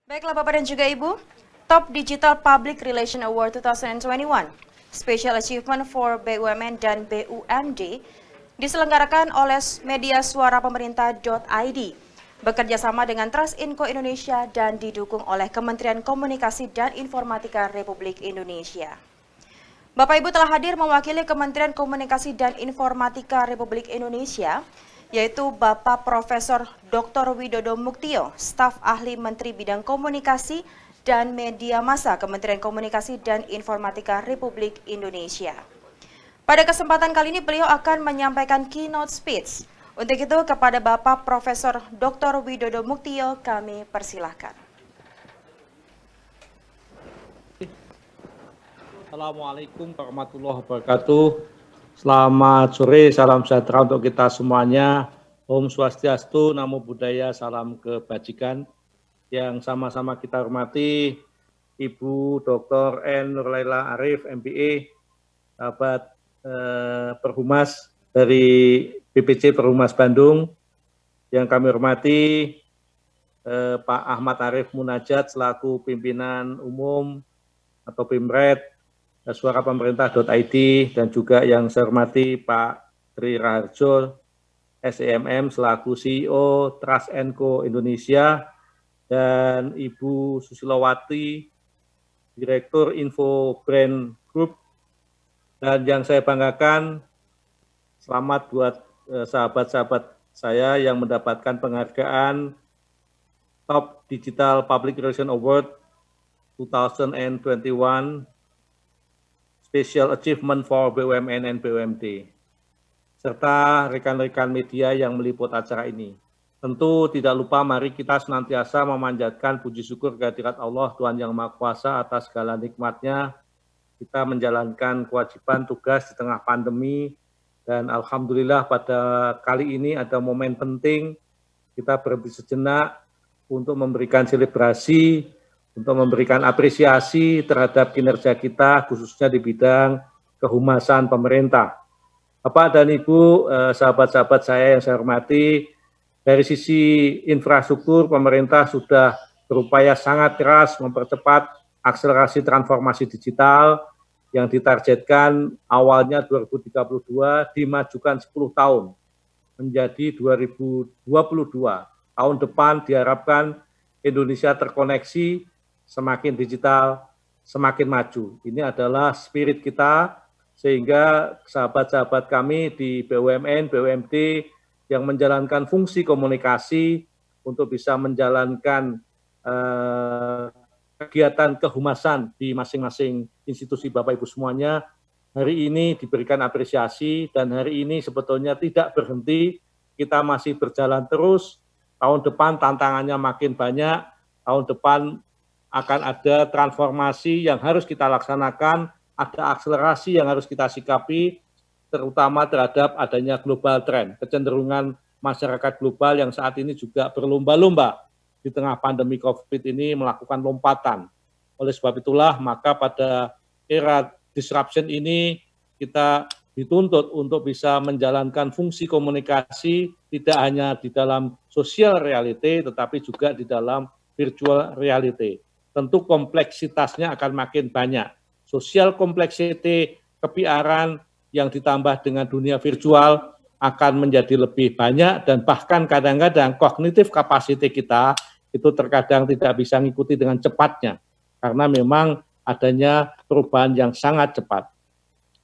Baiklah Bapak dan juga Ibu, Top Digital Public Relation Award 2021, Special Achievement for BUMN dan BUMD, diselenggarakan oleh media suara pemerintah.id, bekerja sama dengan Trust Info Indonesia dan didukung oleh Kementerian Komunikasi dan Informatika Republik Indonesia. Bapak Ibu telah hadir mewakili Kementerian Komunikasi dan Informatika Republik Indonesia, yaitu Bapak Profesor Dr. Widodo Muktio, staf ahli Menteri Bidang Komunikasi dan Media Massa Kementerian Komunikasi dan Informatika Republik Indonesia. Pada kesempatan kali ini beliau akan menyampaikan keynote speech. Untuk itu kepada Bapak Profesor Dr. Widodo Muktio kami persilahkan. Assalamualaikum warahmatullahi wabarakatuh. Selamat sore, salam sejahtera untuk kita semuanya. Om Swastiastu, Namo Buddhaya, salam kebajikan. Yang sama-sama kita hormati Ibu Dr. N. Nurlaila Arif, MBA, sahabat Perhumas dari BPC Perhumas Bandung. Yang kami hormati Pak Ahmad Arief Munajat selaku pimpinan umum atau Pimret Suara Pemerintah.id, dan juga yang saya hormati Pak Tri Raharjo, SEMM selaku CEO Trust Info Indonesia, dan Ibu Susilowati, Direktur Info Brand Group. Dan yang saya banggakan, selamat buat sahabat-sahabat saya yang mendapatkan penghargaan Top Digital Public Relation Award 2021, Special Achievement for BUMN and BUMD, serta rekan-rekan media yang meliput acara ini. Tentu tidak lupa mari kita senantiasa memanjatkan puji syukur kehadirat Allah Tuhan Yang Maha Kuasa atas segala nikmat-Nya. Kita menjalankan kewajiban tugas di tengah pandemi, dan alhamdulillah pada kali ini ada momen penting kita berhenti sejenak untuk memberikan selebrasi, untuk memberikan apresiasi terhadap kinerja kita, khususnya di bidang kehumasan pemerintah. Bapak dan Ibu, sahabat-sahabat saya yang saya hormati, dari sisi infrastruktur, pemerintah sudah berupaya sangat keras mempercepat akselerasi transformasi digital yang ditargetkan awalnya 2032 dimajukan 10 tahun menjadi 2022. Tahun depan diharapkan Indonesia terkoneksi, semakin digital, semakin maju. Ini adalah spirit kita, sehingga sahabat-sahabat kami di BUMN, BUMD yang menjalankan fungsi komunikasi untuk bisa menjalankan kegiatan kehumasan di masing-masing institusi Bapak Ibu semuanya, hari ini diberikan apresiasi, dan hari ini sebetulnya tidak berhenti, kita masih berjalan terus. Tahun depan tantangannya makin banyak, tahun depan akan ada transformasi yang harus kita laksanakan, ada akselerasi yang harus kita sikapi, terutama terhadap adanya global trend, kecenderungan masyarakat global yang saat ini juga berlomba-lomba di tengah pandemi COVID ini melakukan lompatan. Oleh sebab itulah, maka pada era disruption ini kita dituntut untuk bisa menjalankan fungsi komunikasi tidak hanya di dalam social reality, tetapi juga di dalam virtual reality. Tentu kompleksitasnya akan makin banyak. Social complexity, kepiaran yang ditambah dengan dunia virtual akan menjadi lebih banyak, dan bahkan kadang-kadang kognitif capacity kita itu terkadang tidak bisa mengikuti dengan cepatnya, karena memang adanya perubahan yang sangat cepat.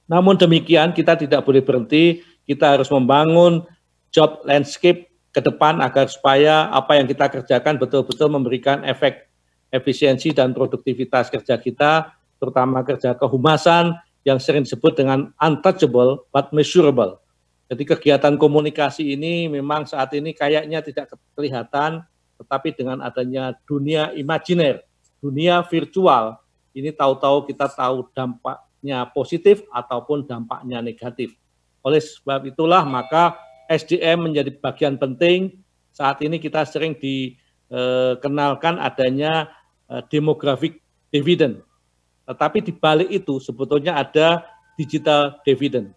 Namun demikian kita tidak boleh berhenti, kita harus membangun job landscape ke depan agar supaya apa yang kita kerjakan betul-betul memberikan efek efisiensi dan produktivitas kerja kita, terutama kerja kehumasan yang sering disebut dengan untouchable but measurable. Jadi kegiatan komunikasi ini memang saat ini kayaknya tidak kelihatan, tetapi dengan adanya dunia imajiner, dunia virtual, ini tahu-tahu kita tahu dampaknya positif ataupun dampaknya negatif. Oleh sebab itulah maka SDM menjadi bagian penting. Saat ini kita sering dikenalkan adanya demographic dividend. Tetapi di balik itu sebetulnya ada digital dividend.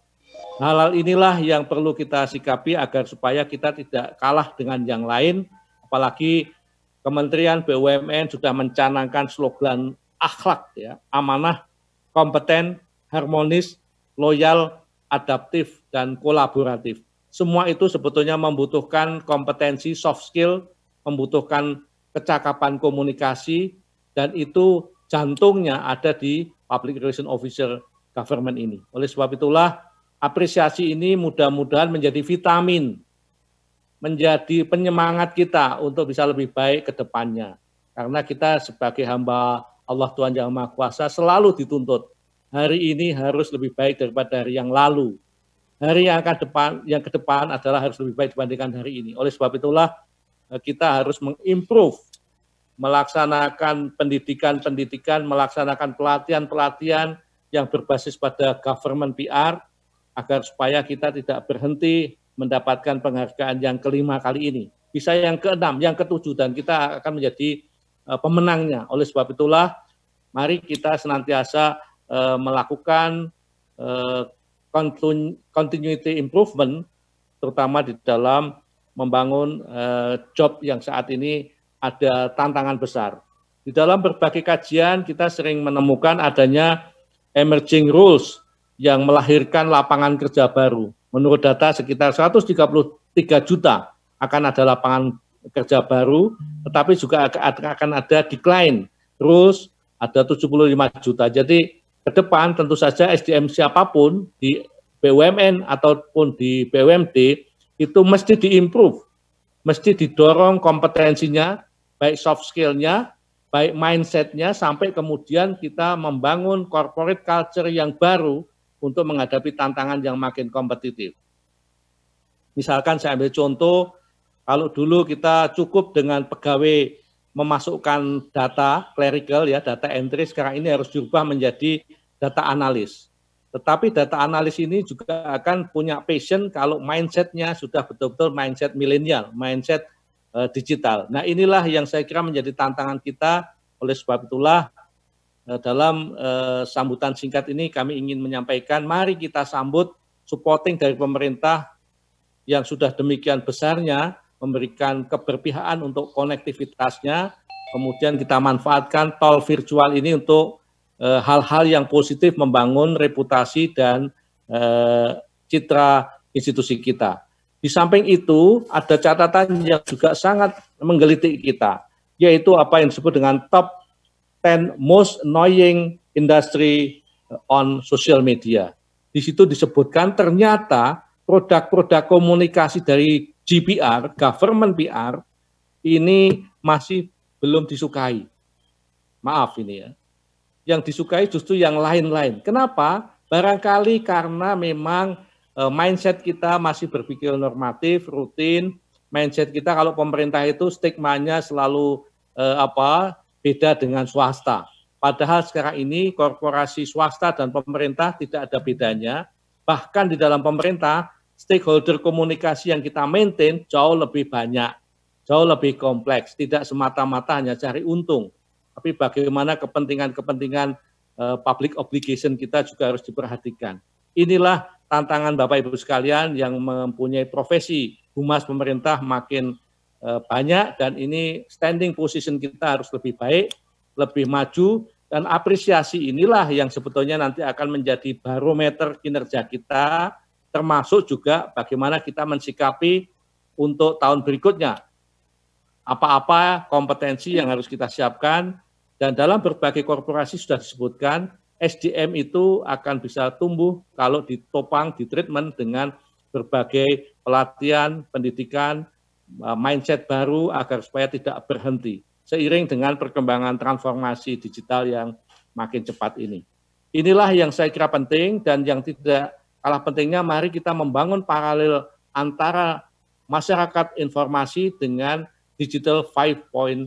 Hal-hal inilah yang perlu kita sikapi agar supaya kita tidak kalah dengan yang lain, apalagi Kementerian BUMN sudah mencanangkan slogan akhlak, ya, amanah, kompeten, harmonis, loyal, adaptif, dan kolaboratif. Semua itu sebetulnya membutuhkan kompetensi soft skill, membutuhkan kecakapan komunikasi, dan itu jantungnya ada di Public Relation Officer Government ini. Oleh sebab itulah apresiasi ini mudah-mudahan menjadi vitamin, menjadi penyemangat kita untuk bisa lebih baik ke depannya. Karena kita sebagai hamba Allah Tuhan Yang Maha Kuasa selalu dituntut, hari ini harus lebih baik daripada hari yang lalu. Hari yang ke depan adalah harus lebih baik dibandingkan hari ini. Oleh sebab itulah kita harus mengimprove, melaksanakan pendidikan-pendidikan, melaksanakan pelatihan-pelatihan yang berbasis pada government PR, agar supaya kita tidak berhenti mendapatkan penghargaan yang kelima kali ini. Bisa yang keenam, yang ketujuh, dan kita akan menjadi pemenangnya. Oleh sebab itulah, mari kita senantiasa melakukan continuity improvement, terutama di dalam membangun job yang saat ini ada tantangan besar. Di dalam berbagai kajian, kita sering menemukan adanya emerging rules yang melahirkan lapangan kerja baru. Menurut data sekitar 133 juta akan ada lapangan kerja baru, tetapi juga akan ada decline, terus ada 75 juta. Jadi ke depan tentu saja SDM siapapun di BUMN ataupun di BUMD itu mesti diimprove, mesti didorong kompetensinya, baik soft skill-nya, baik mindset-nya, sampai kemudian kita membangun corporate culture yang baru untuk menghadapi tantangan yang makin kompetitif. Misalkan saya ambil contoh, kalau dulu kita cukup dengan pegawai memasukkan data clerical, ya, data entry, sekarang ini harus diubah menjadi data analis. Tetapi data analis ini juga akan punya passion kalau mindset-nya sudah betul-betul mindset milenial, mindset digital. Nah, inilah yang saya kira menjadi tantangan kita. Oleh sebab itulah dalam sambutan singkat ini kami ingin menyampaikan, mari kita sambut supporting dari pemerintah yang sudah demikian besarnya, memberikan keberpihakan untuk konektivitasnya, kemudian kita manfaatkan tol virtual ini untuk hal-hal yang positif, membangun reputasi dan citra institusi kita. Di samping itu, ada catatan yang juga sangat menggelitik kita, yaitu apa yang disebut dengan top 10 most annoying industry on social media. Di situ disebutkan ternyata produk-produk komunikasi dari GPR, government PR, ini masih belum disukai. Maaf ini ya. Yang disukai justru yang lain-lain. Kenapa? Barangkali karena memang mindset kita masih berpikir normatif, rutin. Mindset kita kalau pemerintah itu stigmanya selalu beda dengan swasta. Padahal sekarang ini korporasi swasta dan pemerintah tidak ada bedanya. Bahkan di dalam pemerintah, stakeholder komunikasi yang kita maintain jauh lebih banyak, jauh lebih kompleks. Tidak semata-mata hanya cari untung, tapi bagaimana kepentingan-kepentingan public obligation kita juga harus diperhatikan. Inilah tantangan Bapak Ibu sekalian yang mempunyai profesi humas pemerintah makin banyak, dan ini standing position kita harus lebih baik, lebih maju, dan apresiasi inilah yang sebetulnya nanti akan menjadi barometer kinerja kita, termasuk juga bagaimana kita mensikapi untuk tahun berikutnya. Apa-apa kompetensi yang harus kita siapkan, dan dalam berbagai korporasi sudah disebutkan, SDM itu akan bisa tumbuh kalau ditopang, ditreatment dengan berbagai pelatihan, pendidikan, mindset baru agar supaya tidak berhenti seiring dengan perkembangan transformasi digital yang makin cepat ini. Inilah yang saya kira penting, dan yang tidak kalah pentingnya, mari kita membangun paralel antara masyarakat informasi dengan digital 5.0.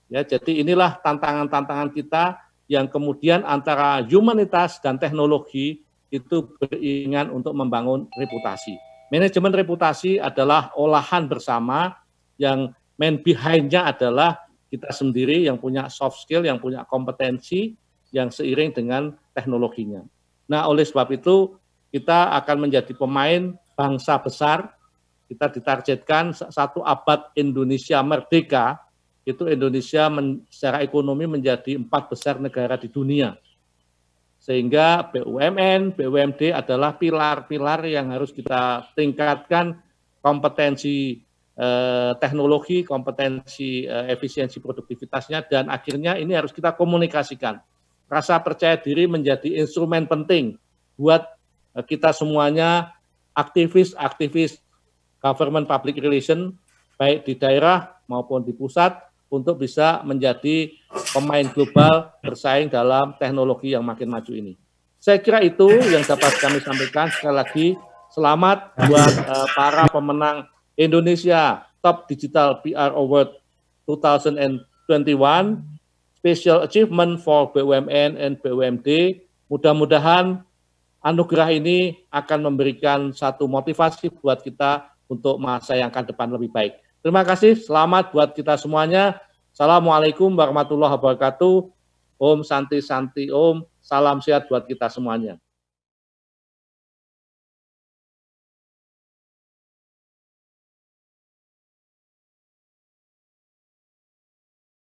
Ya, jadi inilah tantangan-tantangan kita yang kemudian antara humanitas dan teknologi itu beriringan untuk membangun reputasi. Manajemen reputasi adalah olahan bersama, yang main behind-nya adalah kita sendiri yang punya soft skill, yang punya kompetensi, yang seiring dengan teknologinya. Nah, oleh sebab itu, kita akan menjadi pemain bangsa besar. Kita ditargetkan 1 abad Indonesia merdeka, itu Indonesia secara ekonomi menjadi 4 besar negara di dunia. Sehingga BUMN, BUMD adalah pilar-pilar yang harus kita tingkatkan kompetensi teknologi, kompetensi efisiensi produktivitasnya, dan akhirnya ini harus kita komunikasikan. Rasa percaya diri menjadi instrumen penting buat kita semuanya, aktivis-aktivis government public relation, baik di daerah maupun di pusat, untuk bisa menjadi pemain global bersaing dalam teknologi yang makin maju ini. Saya kira itu yang dapat kami sampaikan. Sekali lagi, selamat buat para pemenang Indonesia Top Digital PR Award 2021, Special Achievement for BUMN and BUMD. Mudah-mudahan anugerah ini akan memberikan satu motivasi buat kita untuk masa yang akan depan lebih baik. Terima kasih, selamat buat kita semuanya. Assalamualaikum warahmatullahi wabarakatuh. Om Santi Santi Om, salam sehat buat kita semuanya.